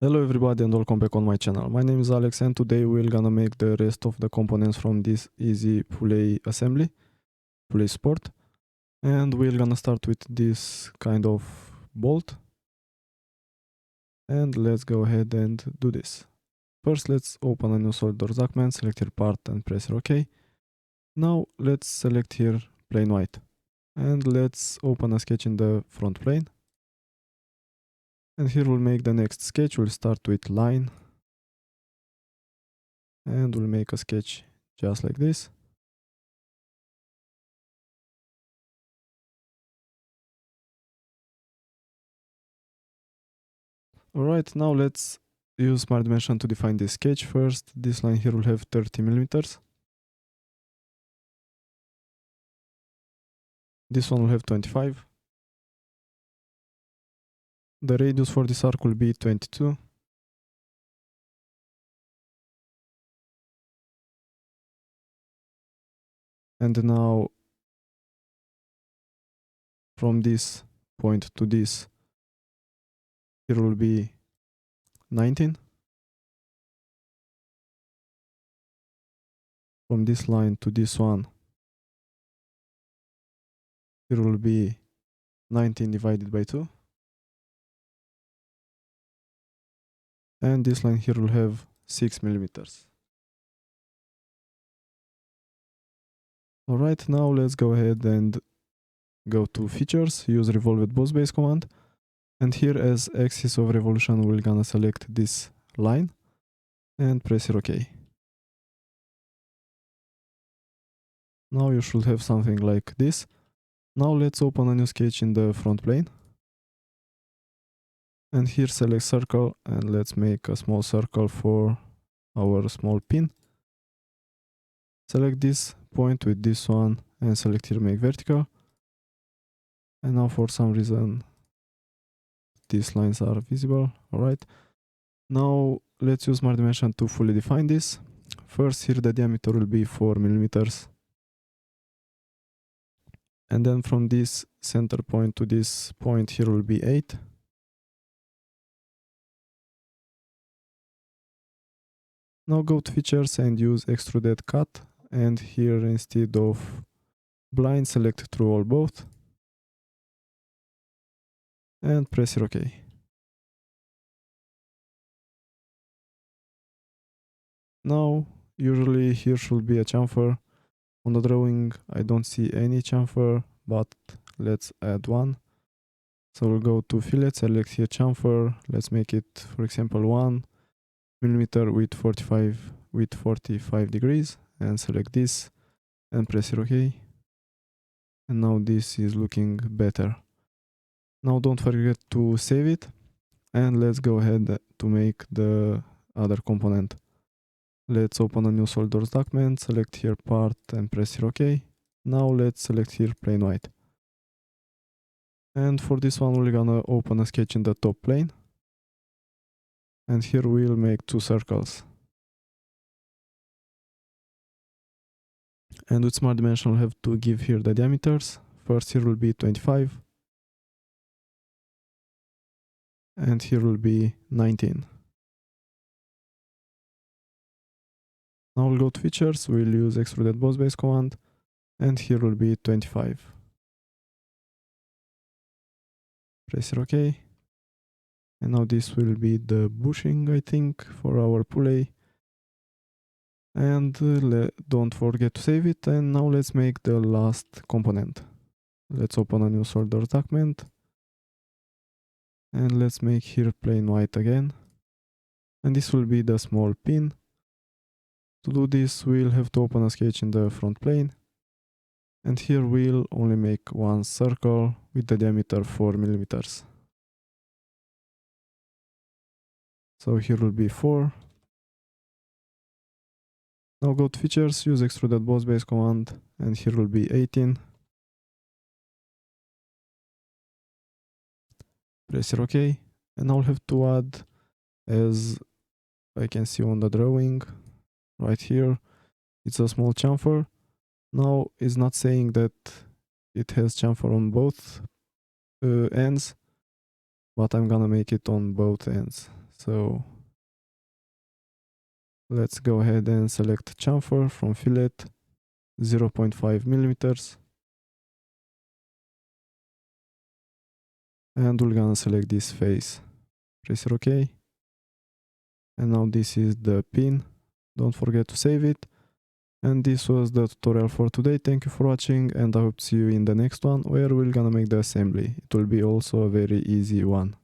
Hello everybody and welcome back on my channel. My name is Alex and today we're gonna make the rest of the components from this easy Pulley assembly, Pulley Sport. And we're gonna start with this kind of bolt. And let's go ahead and do this. First let's open a new SolidWorks document, select here part and press here OK. Now let's select here plane white. And let's open a sketch in the front plane. And here we'll make the next sketch. We'll start with line. And we'll make a sketch just like this. Alright, now let's use Smart Dimension to define this sketch. First, this line here will have 30 millimeters. This one will have 25. The radius for this arc will be 22. And now, from this point to this, here will be 19. From this line to this one, here will be 19 divided by 2. And this line here will have 6 millimeters. Alright, now let's go ahead and go to features, use revolved boss base command. And here as axis of revolution, we're gonna select this line and press here OK. Now you should have something like this. Now let's open a new sketch in the front plane. And here select circle and let's make a small circle for our small pin. Select this point with this one and select here make vertical. And now for some reason these lines are visible. Alright. Now let's use Smart Dimension to fully define this. First here the diameter will be 4 millimeters. And then from this center point to this point here will be 8. Now go to features and use Extruded Cut. And here instead of blind, select true all both. And press here OK. Now, usually here should be a chamfer. On the drawing, I don't see any chamfer, but let's add one. So we'll go to fillet, select here chamfer. Let's make it, for example, 1 millimeter with 45 degrees, and select this and press here OK. And now this is looking better. Now don't forget to save it, and let's go ahead to make the other component. Let's open a new SolidWorks document, select here part and press here OK. Now let's select here plane white. And for this one we're gonna open a sketch in the top plane. And here we'll make 2 circles. And with Smart Dimension we'll have to give here the diameters. First here will be 25. And here will be 19. Now we'll go to features, we'll use Extruded Boss Base command, and here will be 25. Press here OK. And now this will be the bushing, I think, for our pulley. And don't forget to save it. And now let's make the last component. Let's open a new SolidWorks document. And let's make here plane white again. And this will be the small pin. To do this, we'll have to open a sketch in the front plane. And here we'll only make one circle with the diameter 4 millimeters. So here will be 4. Now go to features, use Extruded Boss Base command, and here will be 18. Press here OK. And now we'll have to add, as I can see on the drawing, right here, it's a small chamfer. Now it's not saying that it has chamfer on both ends, but I'm gonna make it on both ends. So let's go ahead and select chamfer from fillet 0.5 millimeters. And we're gonna select this face. Press OK. And now this is the pin. Don't forget to save it. And this was the tutorial for today. Thank you for watching, and I hope to see you in the next one, where we're gonna make the assembly. It will be also a very easy one.